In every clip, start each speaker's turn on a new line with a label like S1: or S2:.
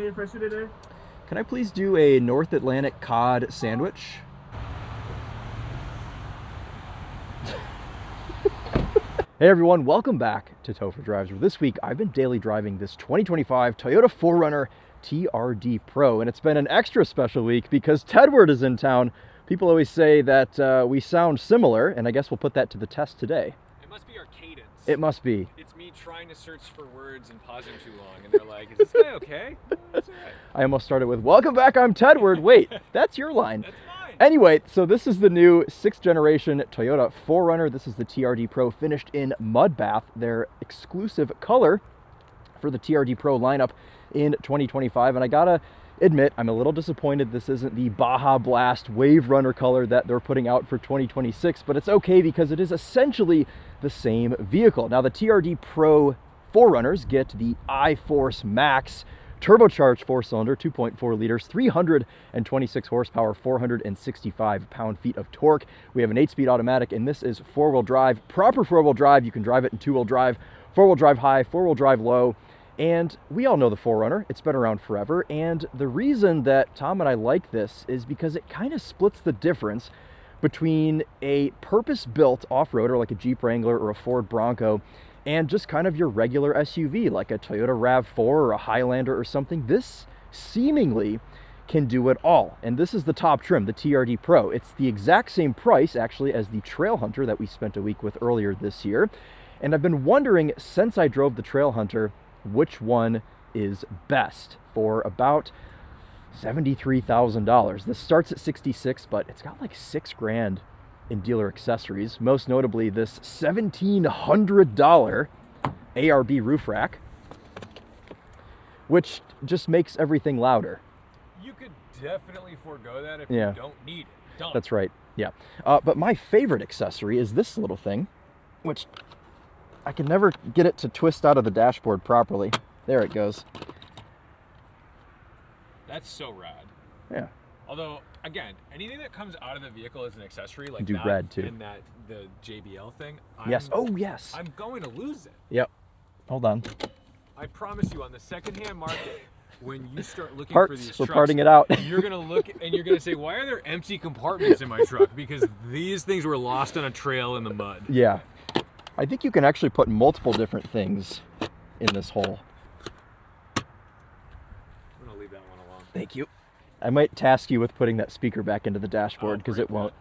S1: you for today?
S2: Can I please do a North Atlantic cod sandwich? Hey everyone, welcome back to Topher Drives, where this week I've been daily driving this 2025 Toyota 4Runner TRD Pro, and it's been an extra special week because Tedward is in town. People always say that we sound similar, and I guess we'll put that to the test today.
S3: It must be our cadence.
S2: It must be.
S3: It's me trying to search for words and pausing too long, and they're like, is this guy okay? That's all right.
S2: I almost started with, welcome back, I'm Tedward. Wait, that's your line.
S3: That's mine.
S2: Anyway, so this is the new 6th generation Toyota 4Runner. This is the TRD Pro finished in mud bath, their exclusive color for the TRD Pro lineup in 2025. And I gotta admit, I'm a little disappointed this isn't the Baja Blast Wave Runner color that they're putting out for 2026, but it's okay because it is essentially the same vehicle. Now the TRD Pro 4Runners get the iForce Max turbocharged 4-cylinder, 2.4 liters, 326 horsepower, 465 pound-feet of torque. We have an 8-speed automatic, and this is 4-wheel drive. Proper 4-wheel drive. You can drive it in 2-wheel drive, 4-wheel drive high, 4-wheel drive low. And we all know the 4Runner. It's been around forever. And the reason that Tom and I like this is because it kind of splits the difference between a purpose-built off-roader like a Jeep Wrangler or a Ford Bronco and just kind of your regular SUV like a Toyota RAV4 or a Highlander or something. This seemingly can do it all. And this is the top trim, the TRD Pro. It's the exact same price actually as the Trailhunter that we spent a week with earlier this year. And I've been wondering since I drove the Trailhunter, which one is best for about $73,000. This starts at $66,000, but it's got like $6,000 in dealer accessories, most notably this $1,700 ARB roof rack, which just makes everything louder.
S3: You could definitely forego that if
S2: Yeah.
S3: you don't need it. Done.
S2: That's right, yeah. But my favorite accessory is this little thing, which I can never get it to twist out of the dashboard properly. There it goes.
S3: That's so rad.
S2: Yeah.
S3: Although, again, anything that comes out of the vehicle as an accessory, like
S2: Do
S3: that
S2: red, too.
S3: and that the JBL thing,
S2: Yes. Oh, yes.
S3: I'm going to lose it.
S2: Yep. Hold on.
S3: I promise you, on the secondhand market, when you start looking
S2: Parts.
S3: for these
S2: We're
S3: trucks,
S2: parting it out.
S3: you're gonna look and you're gonna say, "Why are there empty compartments in my truck?" Because these things were lost on a trail in the mud.
S2: Yeah. I think you can actually put multiple different things in this hole.
S3: I'm gonna leave that one alone.
S2: Thank you. I might task you with putting that speaker back into the dashboard because it won't.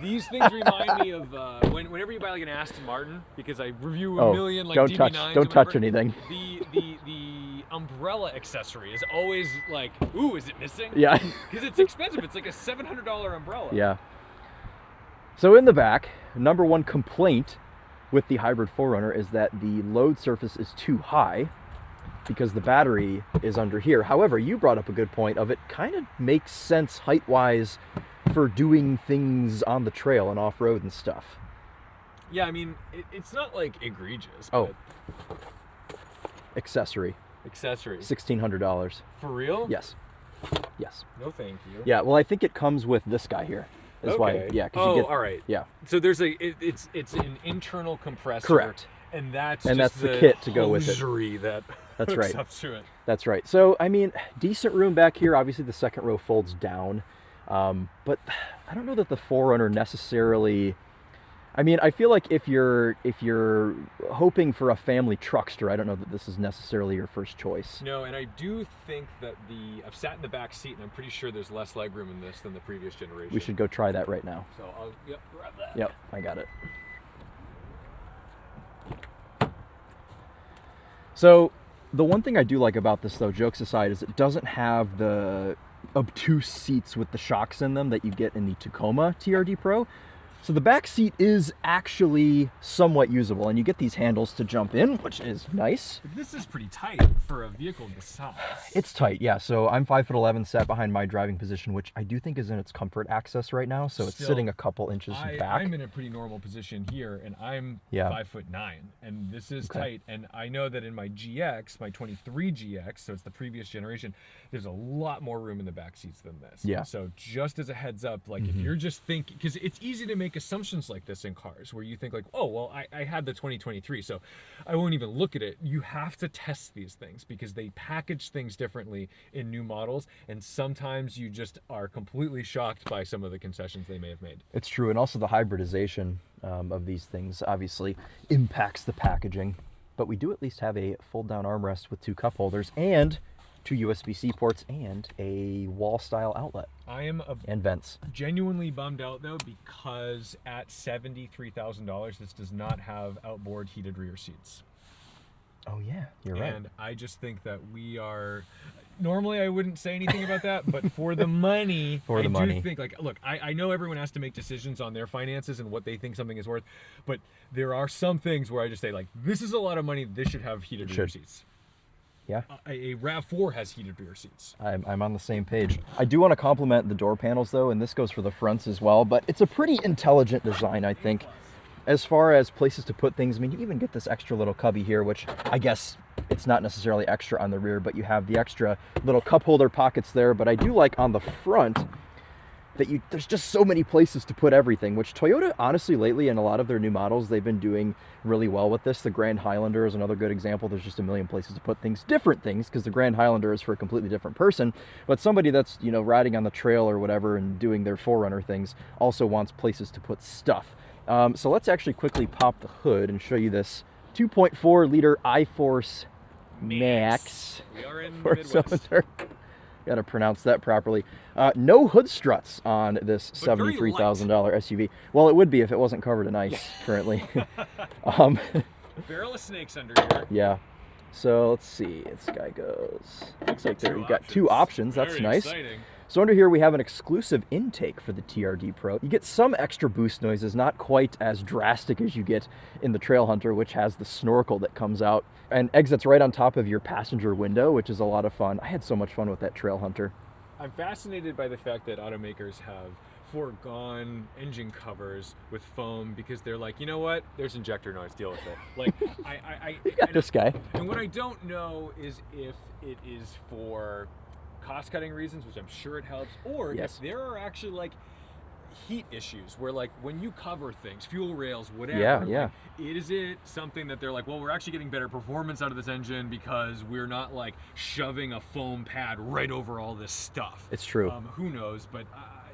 S3: These things remind me of whenever you buy like an Aston Martin, because I review a million like
S2: don't
S3: DB9s.
S2: don't touch anything.
S3: The umbrella accessory is always like, ooh, is it missing?
S2: Yeah.
S3: Because it's expensive. It's like a $700 umbrella.
S2: Yeah. So in the back, number one complaint with the hybrid 4Runner is that the load surface is too high because the battery is under here. However, you brought up a good point of it kind of makes sense height-wise for doing things on the trail and off-road and stuff.
S3: Yeah, I mean, it's not like egregious.
S2: Oh.
S3: But
S2: Accessory. $1,600.
S3: For real?
S2: Yes. Yes.
S3: No, thank you.
S2: Yeah, well, I think it comes with this guy here. Is why, yeah.
S3: Oh,
S2: you get,
S3: all right.
S2: Yeah.
S3: So there's it's an internal compressor.
S2: Correct.
S3: And that's
S2: the kit to go with it.
S3: That's
S2: right.
S3: Up to it.
S2: That's right. So, I mean, decent room back here. Obviously, the second row folds down. But I don't know that the 4Runner necessarily... I mean, I feel like if you're hoping for a family truckster, I don't know that this is necessarily your first choice.
S3: No, and I do think that I've sat in the back seat, and I'm pretty sure there's less legroom in this than the previous generation.
S2: We should go try that right now.
S3: So I'll grab that.
S2: Yep, I got it. So the one thing I do like about this, though, jokes aside, is it doesn't have the obtuse seats with the shocks in them that you get in the Tacoma TRD Pro. So the back seat is actually somewhat usable, and you get these handles to jump in, which is nice.
S3: This is pretty tight for a vehicle this size.
S2: It's tight, yeah. So I'm 5'11", sat behind my driving position, which I do think is in its comfort access right now. So it's sitting a couple inches back.
S3: I'm in a pretty normal position here, and I'm 5'9", and this is tight. And I know that in my GX, my 23 GX, so it's the previous generation, there's a lot more room in the back seats than this.
S2: Yeah.
S3: So just as a heads up, like if you're just thinking, because it's easy to make make assumptions like this in cars where you think like, oh, well, I had the 2023, so I won't even look at it. You have to test these things because they package things differently in new models, and sometimes you just are completely shocked by some of the concessions they may have made.
S2: It's true, and also the hybridization of these things obviously impacts the packaging, but we do at least have a fold-down armrest with 2 cup holders and 2 USB-C ports and a wall-style outlet. And vents.
S3: Genuinely bummed out though because at $73,000 this does not have outboard heated rear seats.
S2: Oh yeah, you're right.
S3: And I just think that we are. Normally I wouldn't say anything about that, but for the money, I do think, like, look, I know everyone has to make decisions on their finances and what they think something is worth, but there are some things where I just say, like, this is a lot of money, this should have heated rear seats.
S2: Yeah.
S3: A RAV4 has heated rear seats.
S2: I'm on the same page. I do want to compliment the door panels though, and this goes for the fronts as well, but it's a pretty intelligent design, I think. As far as places to put things, I mean, you even get this extra little cubby here, which I guess it's not necessarily extra on the rear, but you have the extra little cup holder pockets there. But I do like on the front that there's just so many places to put everything, which Toyota, honestly, lately in a lot of their new models, they've been doing really well with this. The Grand Highlander is another good example. There's just a million places to put things, different things, because the Grand Highlander is for a completely different person. But somebody that's, you know, riding on the trail or whatever and doing their 4Runner things also wants places to put stuff. So let's actually quickly pop the hood and show you this 2.4 liter iForce Max.
S3: We are in
S2: the Midwest. Got to pronounce that properly. No hood struts on this $73,000 SUV. Well, it would be if it wasn't covered in ice currently.
S3: Barrel of snakes under here.
S2: Yeah. So let's see. This guy goes. Looks like there. You've got 2 options. That's
S3: Very
S2: nice.
S3: Exciting.
S2: So under here we have an exclusive intake for the TRD Pro. You get some extra boost noises, not quite as drastic as you get in the Trail Hunter, which has the snorkel that comes out and exits right on top of your passenger window, which is a lot of fun. I had so much fun with that Trail Hunter.
S3: I'm fascinated by the fact that automakers have foregone engine covers with foam because they're like, you know what? There's injector noise. Deal with it. Like,
S2: You got this guy.
S3: And what I don't know is if it is for cost-cutting reasons, which I'm sure it helps, or if there are actually like heat issues where, like, when you cover things, fuel rails, whatever, like, is it something that they're like, well, we're actually getting better performance out of this engine because we're not like shoving a foam pad right over all this stuff?
S2: It's true.
S3: Who knows? But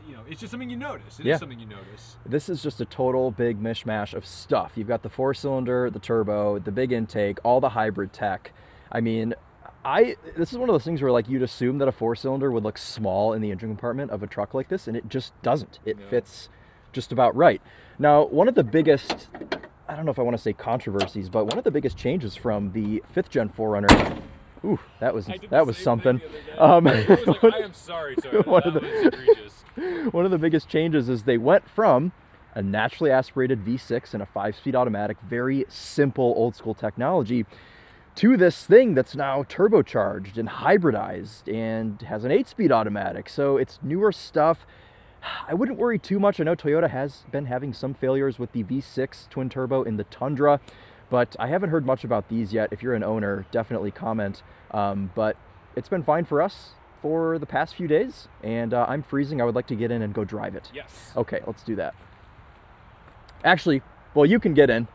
S3: you know, it's just something you notice. It is something you notice.
S2: This is just a total big mishmash of stuff. You've got the 4-cylinder, the turbo, the big intake, all the hybrid tech. I mean, this is one of those things where, like, you'd assume that a 4-cylinder would look small in the engine compartment of a truck like this, and it just doesn't. It fits just about right. Now, one of the biggest, I don't know if I want to say controversies, but one of the biggest changes from the 5th gen 4Runner, ooh, that was something.
S3: I was like, I am sorry, sir. That was egregious.
S2: One of the biggest changes is they went from a naturally aspirated V6 and a 5-speed automatic, very simple old school technology, to this thing that's now turbocharged and hybridized and has an 8-speed automatic. So it's newer stuff. I wouldn't worry too much. I know Toyota has been having some failures with the V6 twin turbo in the Tundra, but I haven't heard much about these yet. If you're an owner, definitely comment. But it's been fine for us for the past few days, and I'm freezing. I would like to get in and go drive it.
S3: Yes.
S2: Okay, let's do that. Actually, well, you can get in.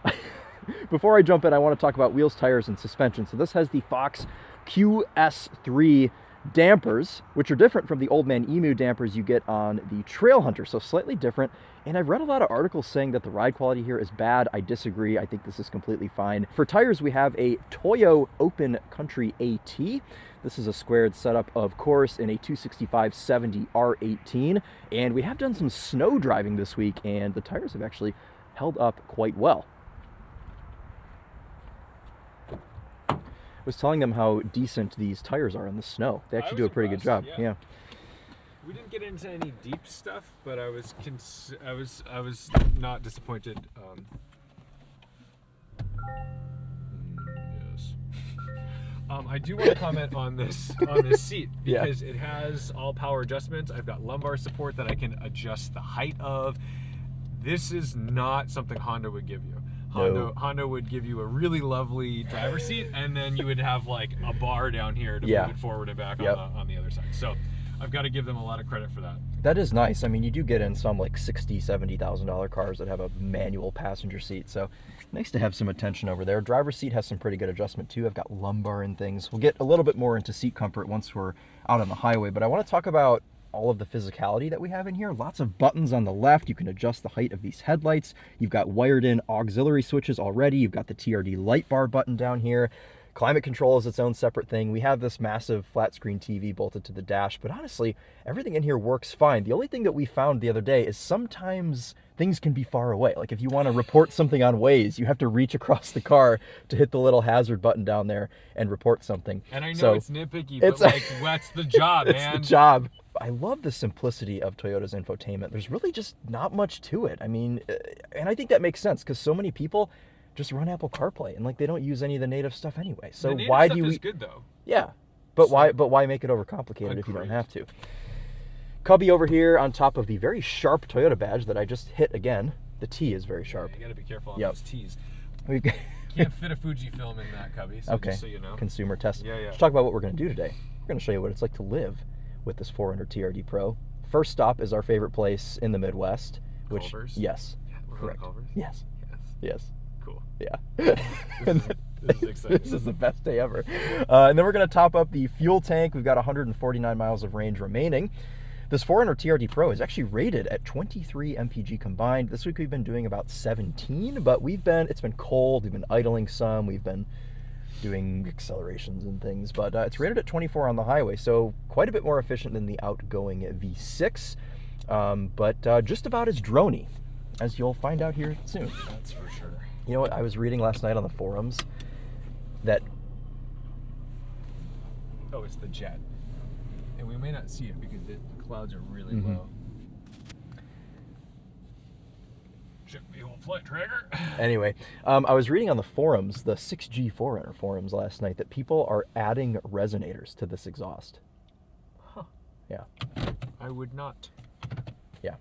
S2: Before I jump in, I want to talk about wheels, tires, and suspension. So this has the Fox QS3 dampers, which are different from the Old Man Emu dampers you get on the Trail Hunter, so slightly different. And I've read a lot of articles saying that the ride quality here is bad. I disagree. I think this is completely fine. For tires, we have a Toyo Open Country AT. This is a squared setup, of course, in a 265/70 R18. And we have done some snow driving this week, and the tires have actually held up quite well. I was telling them how decent these tires are in the snow. They actually do a pretty good job. Yeah.
S3: We didn't get into any deep stuff, but I was not disappointed. Yes. I do want to comment on this seat because it has all power adjustments. I've got lumbar support that I can adjust the height of. This is not something Honda would give you. Honda would give you a really lovely driver's seat, and then you would have like a bar down here to move it forward and back on the other side. So I've got to give them a lot of credit for that.
S2: That is nice. I mean, you do get in some like $60,000, $70,000 cars that have a manual passenger seat, so nice to have some attention over there. Driver's seat has some pretty good adjustment too. I've got lumbar and things. We'll get a little bit more into seat comfort once we're out on the highway, but I want to talk about all of the physicality that we have in here. Lots of buttons on the left. You can adjust the height of these headlights. You've got wired in auxiliary switches already. You've got the TRD light bar button down here. Climate control is its own separate thing. We have this massive flat screen TV bolted to the dash, but honestly, everything in here works fine. The only thing that we found the other day is sometimes things can be far away. Like if you want to report something on Waze, you have to reach across the car to hit the little hazard button down there and report something.
S3: And I know it's nitpicky, but like, that's the job, man.
S2: It's the job. I love the simplicity of Toyota's infotainment. There's really just not much to it. I mean, and I think that makes sense because so many people just run Apple CarPlay and like they don't use any of the native stuff anyway. So why do we?
S3: Good though.
S2: Yeah, but why? But why make it overcomplicated if you don't have to? Cubby over here on top of the very sharp Toyota badge that I just hit again. The T is very sharp.
S3: Yeah, you got to be careful on those T's.
S2: We
S3: can't fit a Fujifilm in that cubby. So
S2: okay.
S3: Just so you know.
S2: Consumer test.
S3: Yeah.
S2: Let's talk about what we're going to do today. We're going to show you what it's like to live with this 4Runner TRD Pro. First stop is our favorite place in the Midwest, which
S3: Culver's?
S2: Yes.
S3: Yeah, we're
S2: correct.
S3: Culver's?
S2: Yes.
S3: Yes.
S2: Cool.
S3: Yeah.
S2: This
S3: is exciting.
S2: This is the best day ever. And then we're going to top up the fuel tank. We've got 149 miles of range remaining. This 4Runner TRD Pro is actually rated at 23 mpg combined. This week we've been doing about 17, but it's been cold. We've been idling some. We've been doing accelerations and things, but it's rated at 24 on the highway, so quite a bit more efficient than the outgoing V6, but just about as droney, as you'll find out here soon.
S3: That's for sure.
S2: You know what, I was reading last night on the forums that...
S3: Oh, it's the jet. And we may not see it because the clouds are really low. Check the old flight tracker.
S2: Anyway, I was reading on the forums, the 6G 4Runner forums last night, that people are adding resonators to this exhaust.
S3: Huh.
S2: Yeah.
S3: I would not.
S2: Yeah.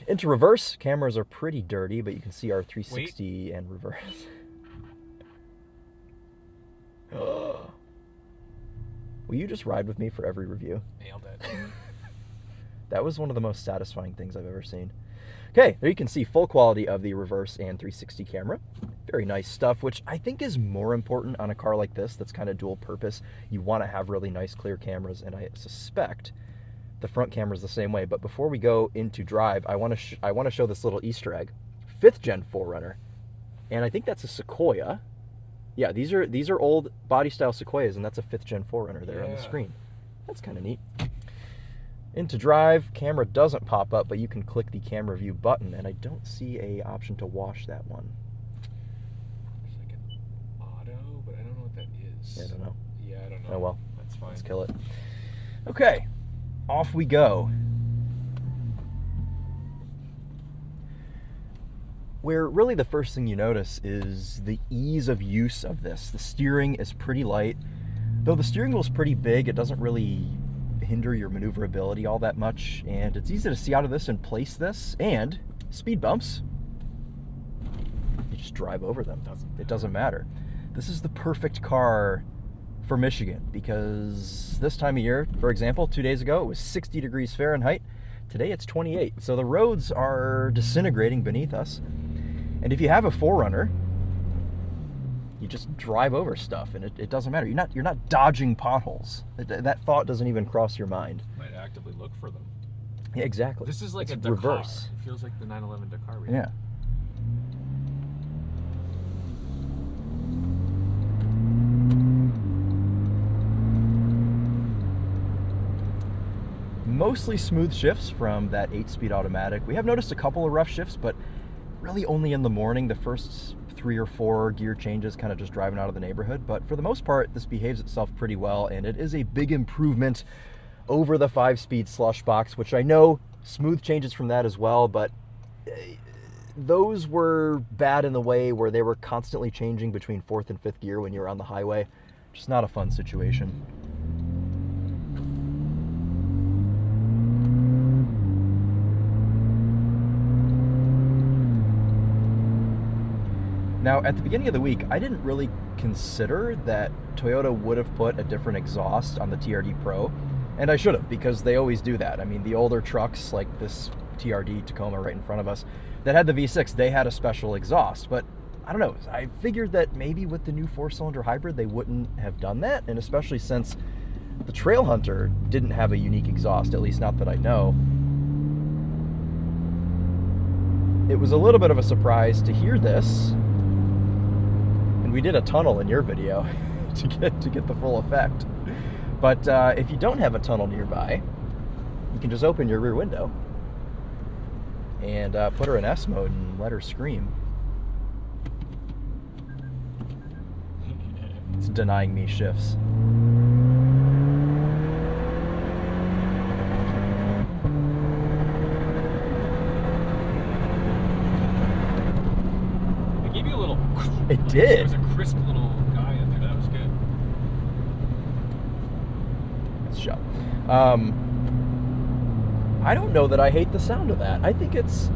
S2: Into reverse, cameras are pretty dirty, but you can see our 360 and reverse. Will you just ride with me for every review?
S3: Nailed it.
S2: That was one of the most satisfying things I've ever seen. Okay, there you can see full quality of the reverse and 360 camera. Very nice stuff, which I think is more important on a car like this that's kind of dual purpose. You want to have really nice clear cameras, and I suspect the front camera is the same way. But before we go into drive, I want to show this little Easter egg. 5th gen 4Runner, and I think that's a Sequoia. Yeah, these are old body style Sequoias, and that's a 5th gen 4Runner there on the screen. That's kind of neat. Into drive, camera doesn't pop up, but you can click the camera view button, and I don't see a option to wash that one.
S3: There's like an auto, but I don't know what that is.
S2: Yeah, I don't know.
S3: Yeah, I don't know.
S2: Oh well.
S3: That's fine.
S2: Let's kill it. Okay, off we go. Where really the first thing you notice is the ease of use of this. The steering is pretty light. Though the steering wheel's pretty big, it doesn't really hinder your maneuverability all that much, and it's easy to see out of this and place this, and speed bumps, you just drive over them. It doesn't matter. This is the perfect car for Michigan, because this time of year, for example, 2 days ago, it was 60 degrees Fahrenheit. Today it's 28, so the roads are disintegrating beneath us. And if you have a 4Runner, you just drive over stuff, and it doesn't matter. You're not dodging potholes. That thought doesn't even cross your mind.
S3: Might actively look for them.
S2: Yeah, exactly.
S3: This is like
S2: it's
S3: a Dakar.
S2: reverse.
S3: It feels like the 911 Dakar. Right?
S2: Yeah. Mostly smooth shifts from that 8-speed automatic. We have noticed a couple of rough shifts, but really only in the morning. The first 3 or 4 gear changes, kind of just driving out of the neighborhood. But for the most part, this behaves itself pretty well, and it is a big improvement over the 5-speed slush box, which I know smooth changes from that as well, but those were bad in the way where they were constantly changing between 4th and 5th gear when you're on the highway. Just not a fun situation. Now, at the beginning of the week, I didn't really consider that Toyota would have put a different exhaust on the TRD Pro. And I should have, because they always do that. I mean, the older trucks, like this TRD Tacoma right in front of us, that had the V6, they had a special exhaust. But I don't know, I figured that maybe with the new 4-cylinder hybrid, they wouldn't have done that. And especially since the Trail Hunter didn't have a unique exhaust, at least not that I know. It was a little bit of a surprise to hear this. And we did a tunnel in your video to get the full effect. But if you don't have a tunnel nearby, you can just open your rear window and put her in S mode and let her scream. It's denying me shifts.
S3: It gave you a little...
S2: It did.
S3: There was a crisp little guy in there. That was good.
S2: Shut. I don't know that I hate the sound of that. I think it's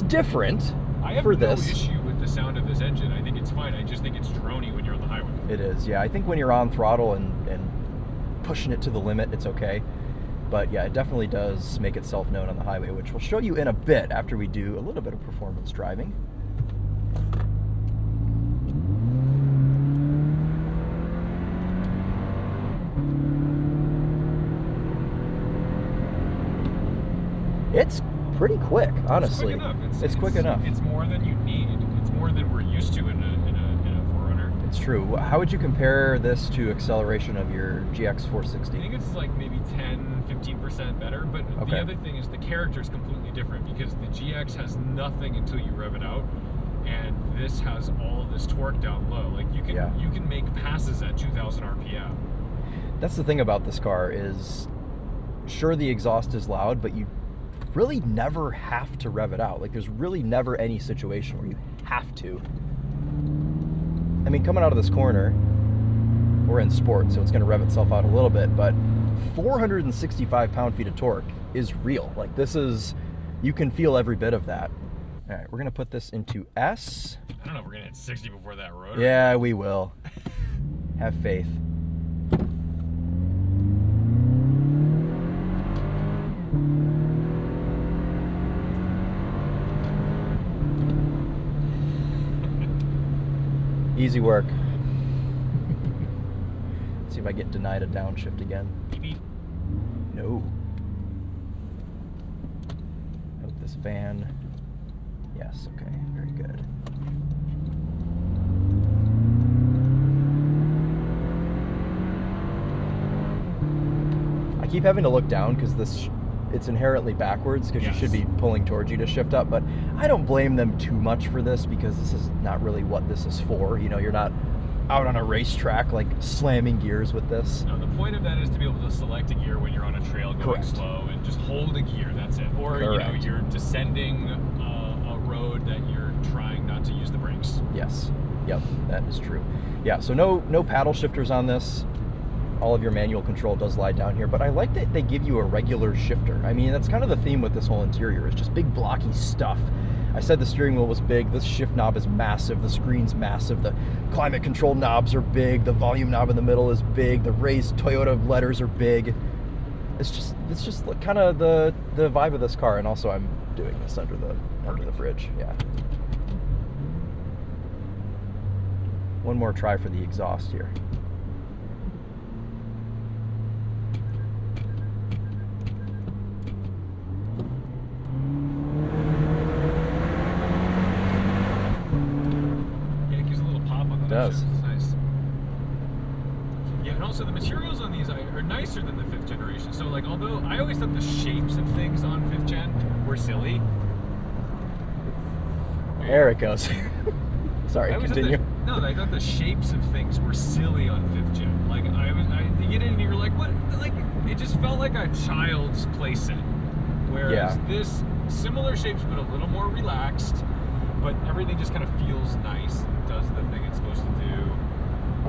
S2: different.
S3: I have
S2: for
S3: no
S2: this.
S3: issue with the sound of this engine. I think it's fine. I just think it's drony when you're on the highway.
S2: It is, yeah. I think when you're on throttle and pushing it to the limit, it's okay. But yeah, it definitely does make itself known on the highway, which we'll show you in a bit after we do a little bit of performance driving. It's pretty quick, honestly.
S3: It's quick enough.
S2: It's quick enough.
S3: It's more than you need. It's more than we're used to in a 4Runner.
S2: It's true. How would you compare this to acceleration of your GX 460?
S3: I think it's like maybe 10-15% better, but
S2: Okay.
S3: The other thing is the character is completely different because the GX has nothing until you rev it out, and this has all this torque down low. Like you can make passes at 2,000 RPM.
S2: That's the thing about this car is, sure, the exhaust is loud, but you really never have to rev it out. Like there's really never any situation where you have to. I mean, coming out of this corner, we're in sport, so it's going to rev itself out a little bit, but 465 pound-feet of torque is real. Like this is, you can feel every bit of that. All right, we're going to put this into S.
S3: I don't know if we're going to hit 60 before that rotor.
S2: Yeah, we will. Have faith. Easy work. Let's see if I get denied a downshift again.
S3: Beep.
S2: No. Note this van. Yes, okay, very good. I keep having to look down because it's inherently backwards because you should be pulling towards you to shift up, but I don't blame them too much for this because this is not really what this is for. You know, you're not out on a racetrack like slamming gears with this.
S3: No, the point of that is to be able to select a gear when you're on a trail going slow and just hold a gear, that's it. Or, you know, you're descending a road that you're trying not to use the brakes.
S2: Yes, yep, that is true. Yeah, so no paddle shifters on this. All of your manual control does lie down here, but I like that they give you a regular shifter. I mean, that's kind of the theme with this whole interior. It's just big blocky stuff. I said the steering wheel was big. This shift knob is massive. The screen's massive. The climate control knobs are big. The volume knob in the middle is big. The raised Toyota letters are big. It's just kind of the vibe of this car. And also, I'm doing this under the bridge. Yeah. One more try for the exhaust here.
S3: Does. It's nice. Yeah, and also the materials on these are nicer than the 5th generation. So, like, although I always thought the shapes of things on 5th gen were silly.
S2: There it goes. Sorry, continue.
S3: I thought the shapes of things were silly on 5th gen. Like, you get in and you're like, what? Like, it just felt like a child's playset. Whereas this, similar shapes but a little more relaxed. But everything just kind of feels nice and does the thing it's supposed to do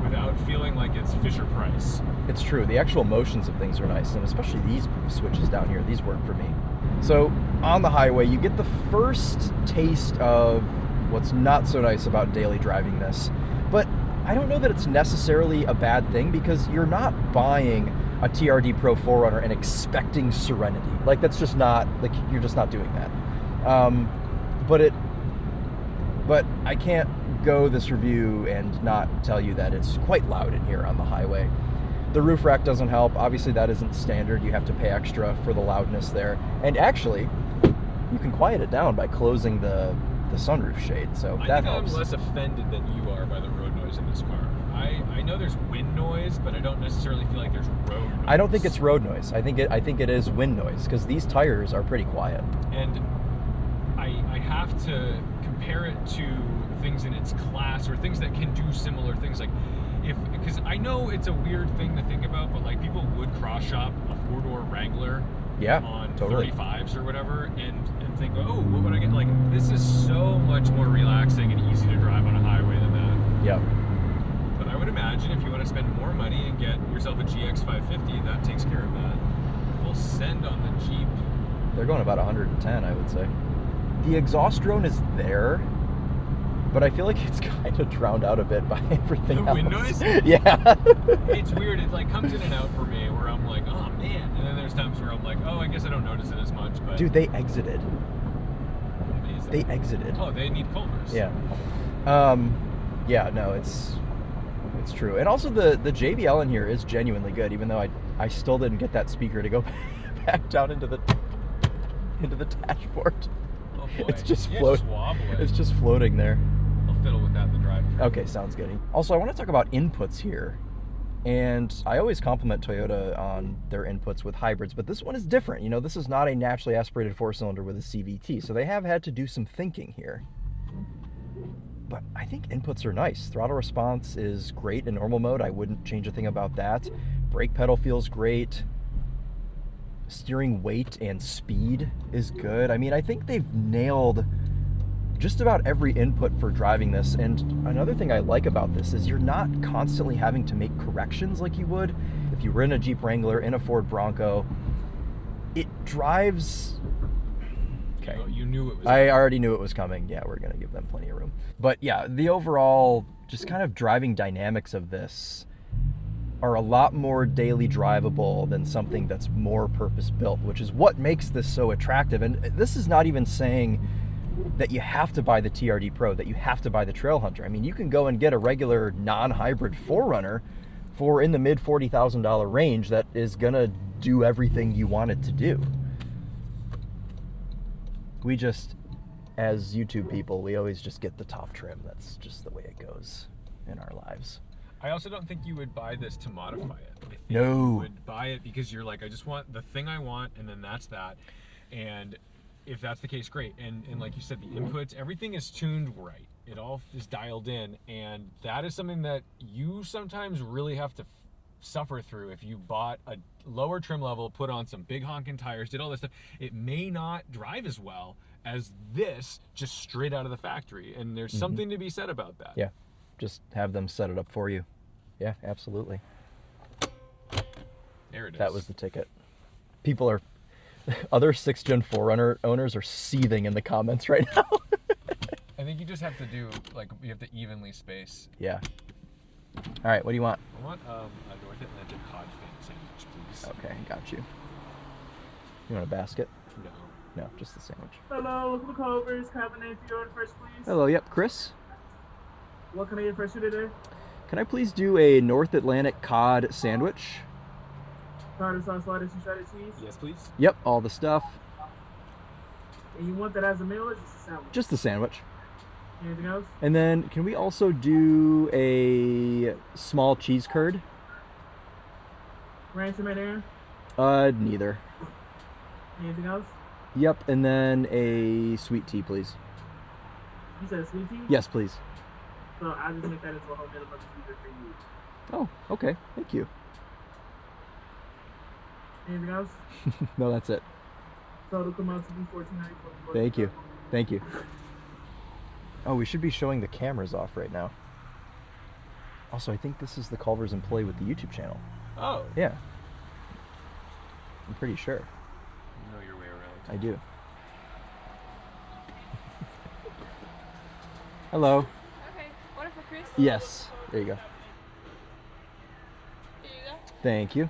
S3: without feeling like it's Fisher-Price.
S2: It's true. The actual motions of things are nice, and especially these switches down here. These work for me. So on the highway, you get the first taste of what's not so nice about daily driving this. But I don't know that it's necessarily a bad thing because you're not buying a TRD Pro 4Runner and expecting serenity. Like, that's just not, like, you're just not doing that. But I can't go this review and not tell you that it's quite loud in here on the highway. The roof rack doesn't help. Obviously, that isn't standard. You have to pay extra for the loudness there. And actually, you can quiet it down by closing the sunroof shade, so that helps.
S3: I'm less offended than you are by the road noise in this car. I know there's wind noise, but I don't necessarily feel like there's road noise.
S2: I don't think it's road noise. I think it is wind noise, because these tires are pretty quiet.
S3: And I have to compare it to things in its class, or things that can do similar things. Like, because I know it's a weird thing to think about, but like, people would cross shop a 4-door Wrangler on
S2: totally.
S3: 35s or whatever, and think, oh, what would I get? Like, this is so much more relaxing and easy to drive on a highway than that.
S2: Yeah.
S3: But I would imagine if you want to spend more money and get yourself a GX 550, that takes care of that. Full send on the Jeep.
S2: They're going about 110, I would say. The exhaust drone is there, but I feel like it's kind of drowned out a bit by everything else.
S3: The wind noise?
S2: Yeah.
S3: It's weird. It like comes in and out for me, where I'm like, oh man, and then there's times where I'm like, oh, I guess I don't notice it as much. But
S2: Dude, they exited.
S3: Amazing.
S2: They exited.
S3: Oh, they need Culvers.
S2: Yeah. Yeah. No, it's true. And also the JBL in here is genuinely good, even though I still didn't get that speaker to go back down into the dashboard.
S3: Oh boy.
S2: It's just
S3: yeah,
S2: floating. It's just floating there.
S3: I'll fiddle with that in the drive-thru.
S2: Okay, sounds good. Also, I want to talk about inputs here. And I always compliment Toyota on their inputs with hybrids, but this one is different. You know, this is not a naturally aspirated 4-cylinder with a CVT, so they have had to do some thinking here. But I think inputs are nice. Throttle response is great in normal mode. I wouldn't change a thing about that. Brake pedal feels great. Steering weight and speed is good. I mean, I think they've nailed just about every input for driving this. And another thing I like about this is you're not constantly having to make corrections like you would if you were in a Jeep Wrangler, in a Ford Bronco. It drives... Okay.
S3: You knew it was
S2: I already knew it was coming. Yeah, we're going to give them plenty of room. But yeah, the overall just kind of driving dynamics of this are a lot more daily drivable than something that's more purpose-built, which is what makes this so attractive. And this is not even saying that you have to buy the TRD Pro, that you have to buy the Trail Hunter. I mean, you can go and get a regular non-hybrid 4Runner for in the mid $40,000 range that is gonna do everything you want it to do. We just, as YouTube people, we always just get the top trim. That's just the way it goes in our lives.
S3: I also don't think you would buy this to modify it. I think
S2: No.
S3: You would buy it because you're like, I just want the thing I want, and then that's that. And if that's the case, great. And like you said, the inputs, everything is tuned right. It all is dialed in, and that is something that you sometimes really have to suffer through. If you bought a lower trim level, put on some big honking tires, did all this stuff, it may not drive as well as this just straight out of the factory. And there's something to be said about that.
S2: Yeah, just have them set it up for you. Yeah, absolutely.
S3: There it is.
S2: That was the ticket. People are, other 6th Gen 4Runner owners are seething in the comments right now.
S3: I think you just have to do, like, you have to evenly space.
S2: Yeah. All right, what do you want?
S3: I want a North Atlantic cod fin sandwich, please.
S2: Okay, got you. You want a basket?
S3: No.
S2: No, just the sandwich.
S1: Hello, welcome to Culver's. Can I have the name for your order first, please?
S2: Hello, yep, Chris.
S1: What can I get first for today?
S2: Can I please do a North Atlantic cod sandwich?
S1: Tartar sauce, lettuce, and shredded cheese.
S3: Yes, please.
S2: Yep, all the stuff.
S1: And you want that as a meal or just a sandwich?
S2: Just the sandwich.
S1: Anything else?
S2: And then can we also do a small cheese curd?
S1: Ranch and marinara?
S2: Neither.
S1: Anything else?
S2: Yep, and then a sweet tea, please.
S1: You said a sweet tea?
S2: Yes, please.
S1: So I'll just make that into a whole meal much easier for you.
S2: Oh, okay. Thank you.
S1: Anything else?
S2: No, that's it.
S1: So it'll come out to be $14.94.
S2: Thank you. Thank you. Oh, we should be showing the cameras off right now. Also, I think this is the Culver's employee with the YouTube channel.
S3: Oh.
S2: Yeah. I'm pretty sure.
S3: You know your way around.
S2: I do. Hello.
S4: Okay, order for Chris?
S2: Yes. There you go.
S4: Here you go.
S2: Thank you.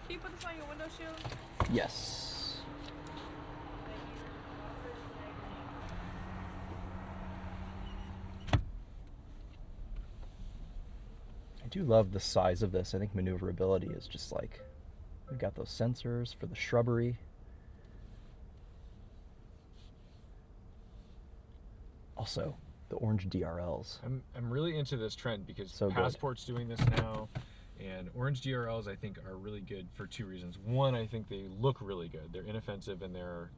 S4: Can you put this on your window shield?
S2: Yes. I do love the size of this. I think maneuverability is just like, we've got those sensors for the shrubbery. Also, the orange DRLs.
S3: I'm really into this trend because
S2: So
S3: Passport's doing this now, and orange DRLs I think are really good for two reasons. One, I think they look really good. They're inoffensive and they're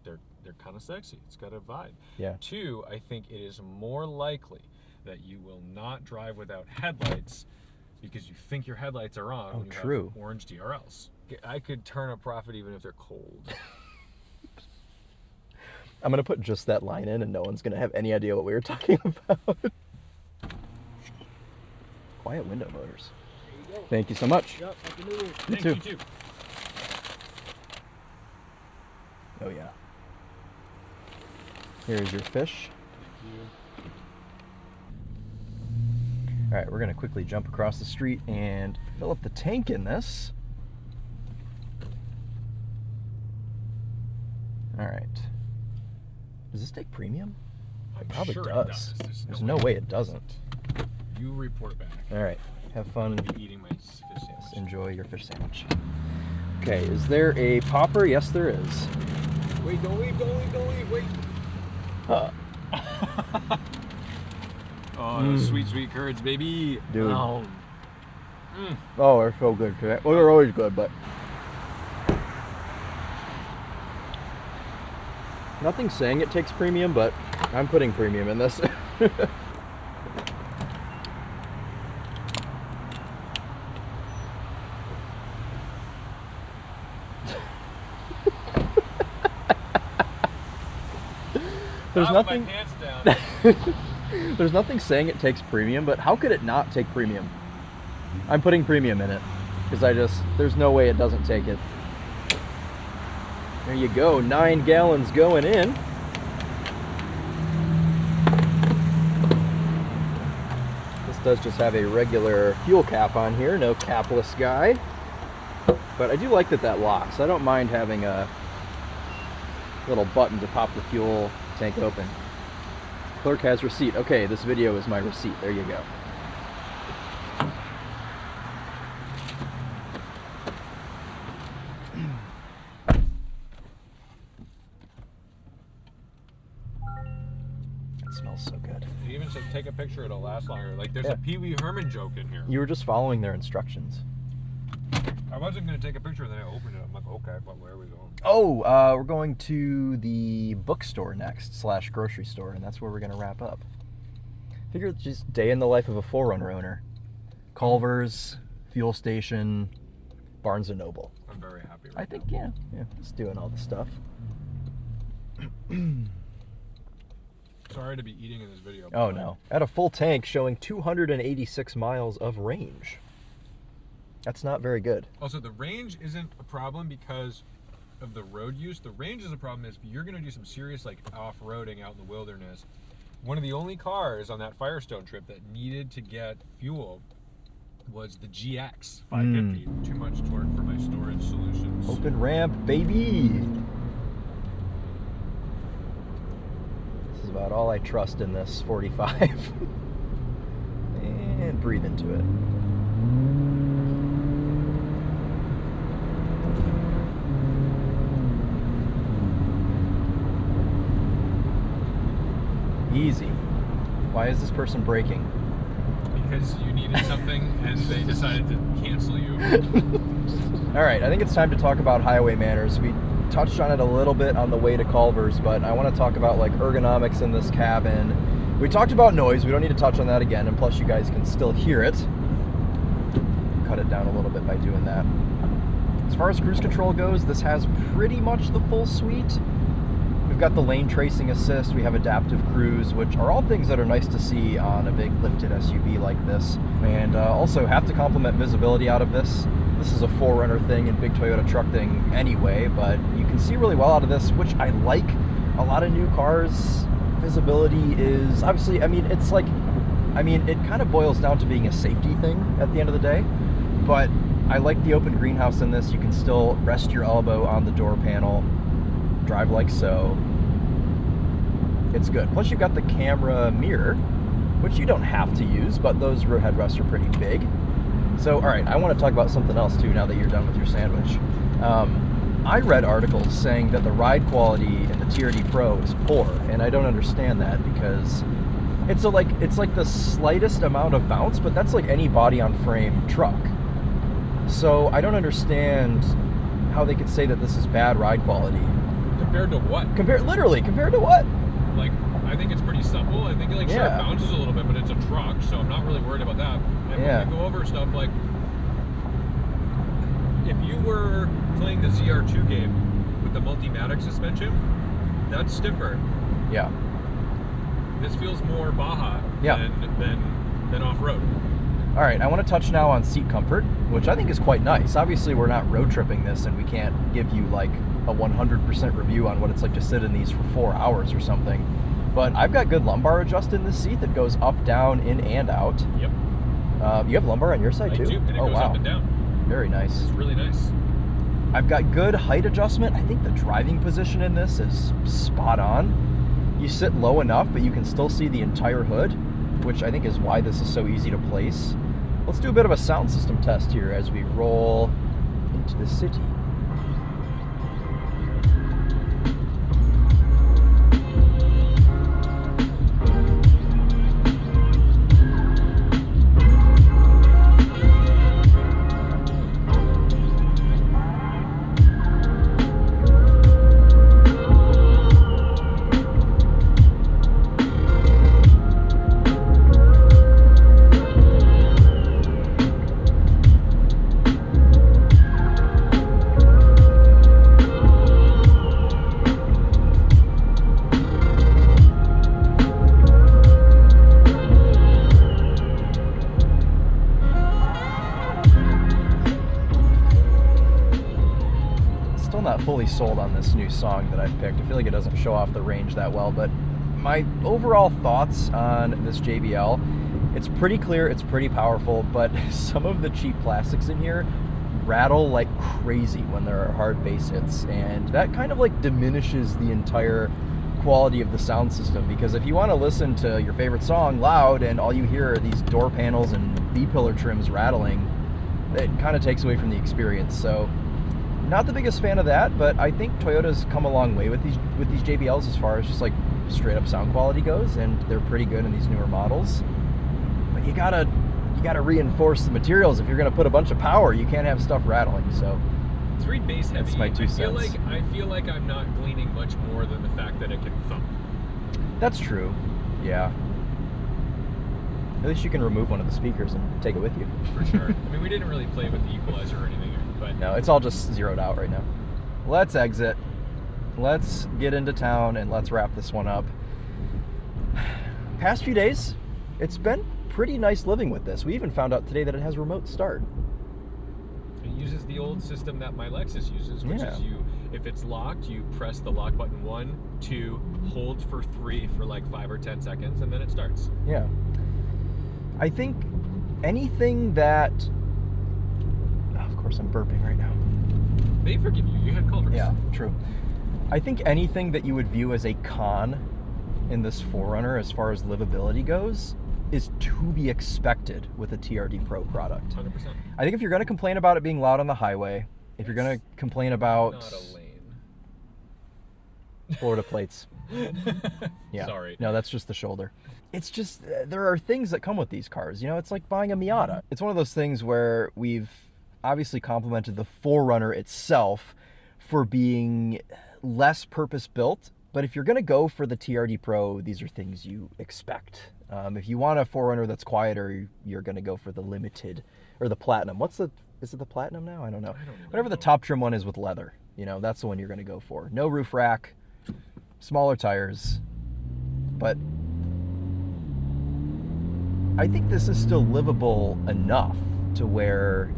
S3: kind of sexy. It's got a vibe.
S2: Yeah.
S3: Two, I think it is more likely that you will not drive without headlights because you think your headlights are on when you have orange DRLs. I could turn a profit even if they're cold.
S2: I'm going to put just that line in and no one's going to have any idea what we were talking about. Quiet window motors.
S1: There you go.
S2: Thank you so much.
S1: Yep, Happy New Year.
S2: You
S3: Thank
S2: too.
S3: you too.
S2: Oh yeah. Here's your fish.
S3: Thank you.
S2: All right, we're going to quickly jump across the street and fill up the tank in this. All right. Does this take premium?
S3: I'm
S2: It probably
S3: sure
S2: does.
S3: It does.
S2: There's no way it doesn't.
S3: You report back.
S2: All right, have fun.
S3: I'll be eating my fish sandwich.
S2: Enjoy your fish sandwich. Okay, is there a popper? Yes, there is.
S3: Wait, don't leave, wait.
S2: Huh.
S3: Oh, sweet, sweet curds, baby.
S2: Dude.
S3: Oh.
S2: Oh, they're so good today. Well, they're always good, but nothing saying it takes premium, but I'm putting premium in this. There's nothing.
S3: My pants down.
S2: There's nothing saying it takes premium, but how could it not take premium? I'm putting premium in it because there's no way it doesn't take it. There you go, 9 gallons going in. This does just have a regular fuel cap on here, no capless guy. But I do like that locks. I don't mind having a little button to pop the fuel tank open. Clerk has receipt. Okay, this video is my receipt. There you go. It smells so good.
S3: You even said take a picture, it'll last longer. Like there's a Pee Wee Herman joke in here.
S2: You were just following their instructions.
S3: I wasn't going to take a picture, then I opened it. I'm like, okay, but where are we going?
S2: Oh, we're going to the bookstore next, / grocery store, and that's where we're going to wrap up. Figure it's just day in the life of a 4Runner owner. Culver's, fuel station, Barnes & Noble.
S3: I'm very happy right
S2: I think, yeah, just doing all the stuff.
S3: Sorry to be eating in this video.
S2: Oh, no. At a full tank showing 286 miles of range. That's not very good.
S3: Also, the range isn't a problem because of the road use. The range is a problem if you're going to do some serious like off-roading out in the wilderness. One of the only cars on that Firestone trip that needed to get fuel was the GX 550. Too much torque for my storage solutions.
S2: Open ramp, baby! This is about all I trust in this 45. And breathe into it. Easy. Why is this person braking?
S3: Because you needed something and they decided to cancel you.
S2: All right, I think it's time to talk about highway manners. We touched on it a little bit on the way to Culver's, but I want to talk about like ergonomics in this cabin. We talked about noise. We don't need to touch on that again, and plus you guys can still hear it. Cut it down a little bit by doing that. As far as cruise control goes, this has pretty much the full suite. We've got the lane tracing assist, we have adaptive cruise, which are all things that are nice to see on a big lifted SUV like this. And also have to compliment visibility out of this. This is a 4Runner thing and big Toyota truck thing anyway, but you can see really well out of this, which I like. A lot of new cars, visibility is obviously, it's like, it kind of boils down to being a safety thing at the end of the day, but I like the open greenhouse in this. You can still rest your elbow on the door panel, drive like so. It's good. Plus you've got the camera mirror, which you don't have to use, but those rear headrests are pretty big. So, all right, I want to talk about something else too now that you're done with your sandwich. I read articles saying that the ride quality in the TRD Pro is poor, and I don't understand that because it's like the slightest amount of bounce, but that's like any body-on-frame truck. So I don't understand how they could say that this is bad ride quality.
S3: Compared to what?
S2: Literally, compared to what?
S3: Like, I think it's pretty simple. I think, like, sure, it bounces a little bit, but it's a truck, so I'm not really worried about that. And when we go over stuff, like, if you were playing the ZR2 game with the Multimatic suspension, that's stiffer.
S2: Yeah.
S3: This feels more Baja than off-road.
S2: All right, I want to touch now on seat comfort, which I think is quite nice. Obviously, we're not road tripping this, and we can't give you like a 100% review on what it's like to sit in these for 4 hours or something. But I've got good lumbar adjust in this seat that goes up, down, in, and out.
S3: Yep.
S2: You have lumbar on your side too?
S3: I do, and it goes up and down.
S2: Very nice.
S3: It's really nice.
S2: I've got good height adjustment. I think the driving position in this is spot on. You sit low enough, but you can still see the entire hood, which I think is why this is so easy to place. Let's do a bit of a sound system test here as we roll into the city. Fully sold on this new song that I've picked. I feel like it doesn't show off the range that well, but my overall thoughts on this JBL, it's pretty clear, it's pretty powerful, but some of the cheap plastics in here rattle like crazy when there are hard bass hits, and that kind of like diminishes the entire quality of the sound system, because if you want to listen to your favorite song loud and all you hear are these door panels and B-pillar trims rattling, it kind of takes away from the experience. So not the biggest fan of that, but I think Toyota's come a long way with these JBLs as far as just like straight up sound quality goes, and they're pretty good in these newer models. But you gotta reinforce the materials. If you're gonna put a bunch of power, you can't have stuff rattling. So
S3: it's very bass heavy.
S2: That's my 2 cents.
S3: I feel like I'm not gleaning much more than the fact that it can thump.
S2: That's true. Yeah. At least you can remove one of the speakers and take it with you.
S3: For sure. I mean, we didn't really play with the equalizer or anything, but
S2: no, it's all just zeroed out right now. Let's exit. Let's get into town and let's wrap this one up. Past few days, it's been pretty nice living with this. We even found out today that it has remote start.
S3: It uses the old system that my Lexus uses, which is if it's locked, you press the lock button 1, 2, hold for 3 for like 5 or 10 seconds, and then it starts.
S2: Yeah. I think anything that... Oh, of course, I'm burping right now.
S3: They forgive you. You had Culvers.
S2: Yeah, true. I think anything that you would view as a con in this 4Runner as far as livability goes is to be expected with a TRD Pro product.
S3: 100%.
S2: I think if you're going to complain about it being loud on the highway, if you're going to complain about...
S3: Not a lane.
S2: Florida plates. Yeah.
S3: Sorry.
S2: No, that's just the shoulder. It's just, there are things that come with these cars. You know, it's like buying a Miata. It's one of those things where we've obviously complimented the 4Runner itself for being less purpose-built. But if you're going to go for the TRD Pro, these are things you expect. If you want a 4Runner that's quieter, you're going to go for the Limited or the Platinum. Is it the Platinum now? I don't know. Whatever the top trim one is with leather, you know, that's the one you're going to go for. No roof rack, smaller tires, but I think this is still livable enough to where...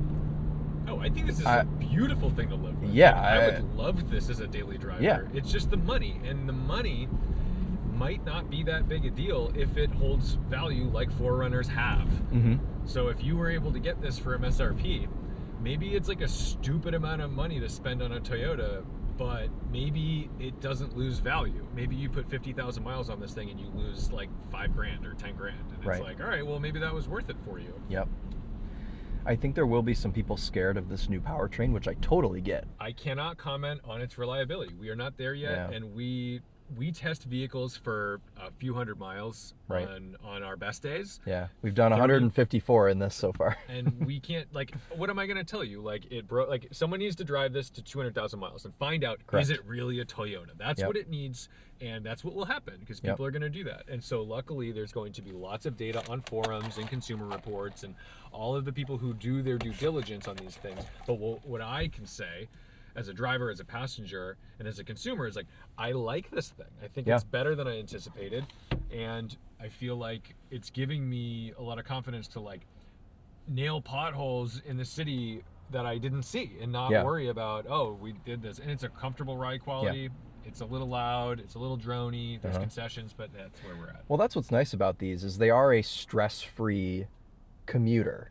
S3: Oh, I think this is a beautiful thing to live with.
S2: Yeah.
S3: I would love this as a daily driver.
S2: Yeah.
S3: It's just the money, and the money might not be that big a deal if it holds value like 4Runners have.
S2: Mm-hmm.
S3: So if you were able to get this for MSRP, maybe it's like a stupid amount of money to spend on a Toyota, but maybe it doesn't lose value. Maybe you put 50,000 miles on this thing and you lose like $5,000 or $10,000, and it's like, all right, well, maybe that was worth it for you.
S2: Yep. I think there will be some people scared of this new powertrain, which I totally get.
S3: I cannot comment on its reliability. We are not there yet, and we test vehicles for a few hundred miles on our best days.
S2: Yeah, we've done 154 in this so far.
S3: And we can't, like, what am I going to tell you? Like, it broke, like, someone needs to drive this to 200,000 miles and find out, is it really a Toyota? That's what it needs, and that's what will happen, because people are going to do that. And so luckily there's going to be lots of data on forums and consumer reports and all of the people who do their due diligence on these things. But what I can say as a driver, as a passenger, and as a consumer is like, I like this thing. I think it's better than I anticipated, and I feel like it's giving me a lot of confidence to like nail potholes in the city that I didn't see and not worry about, oh, we did this. And it's a comfortable ride quality. It's a little loud, it's a little drony, there's concessions, but that's where we're at.
S2: Well, that's what's nice about these is they are a stress-free commuter.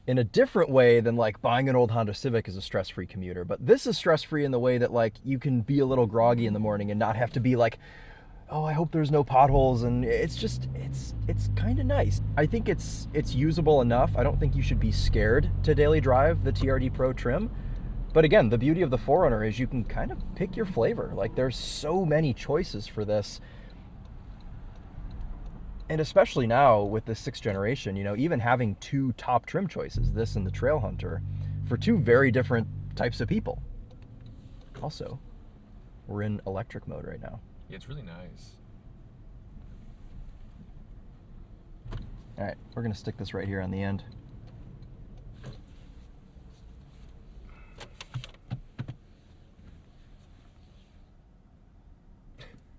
S2: In a different way than like buying an old Honda Civic is a stress-free commuter. But this is stress-free in the way that like you can be a little groggy in the morning and not have to be like, oh, I hope there's no potholes. And it's just, it's kind of nice. I think it's usable enough. I don't think you should be scared to daily drive the TRD Pro trim. But again, the beauty of the 4Runner is you can kind of pick your flavor. Like there's so many choices for this. And especially now with the 6th generation, you know, even having 2 top trim choices, this and the Trail Hunter, for 2 very different types of people. Also, we're in electric mode right now.
S3: Yeah, it's really nice.
S2: All right, we're gonna stick this right here on the end.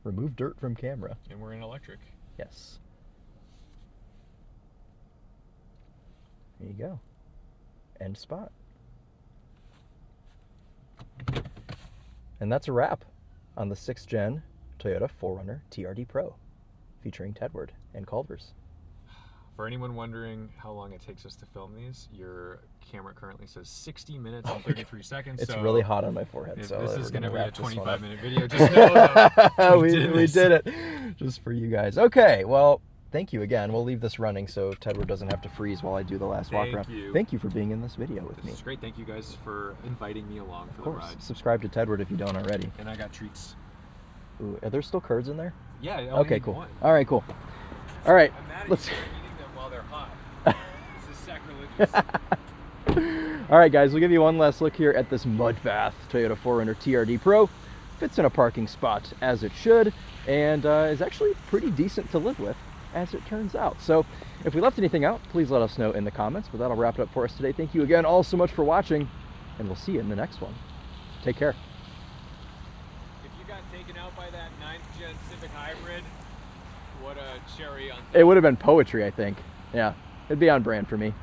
S2: Remove dirt from camera.
S3: And we're in electric.
S2: Yes. There you go. End spot. And that's a wrap on the 6th gen Toyota 4Runner TRD Pro, featuring Tedward and Culvers.
S3: For anyone wondering how long it takes us to film these, your camera currently says 60 minutes and 33 seconds.
S2: It's really hot on my forehead.
S3: If
S2: so
S3: this is going to be a 25-minute video.
S2: Just know that we did it just for you guys. Okay, well, thank you again. We'll leave this running so Tedward doesn't have to freeze while I do the last walk around. Thank you for being in this video with me.
S3: It's great. Thank you guys for inviting me along for the ride.
S2: Subscribe to Tedward if you don't already.
S3: And I got treats.
S2: Ooh, are there still curds in there?
S3: Yeah.
S2: Okay, cool. All right, cool. All right, let's.
S3: While they're hot. This is sacrilegious.
S2: All right, guys, we'll give you one last look here at this mud bath Toyota 4Runner TRD Pro. Fits in a parking spot as it should, and is actually pretty decent to live with, as it turns out. So if we left anything out, please let us know in the comments, but that'll wrap it up for us today. Thank you again all so much for watching, and we'll see you in the next one. Take care.
S3: If you got taken out by that 9th gen Civic Hybrid, what a cherry on top.
S2: It would have been poetry, I think. Yeah, it'd be on brand for me.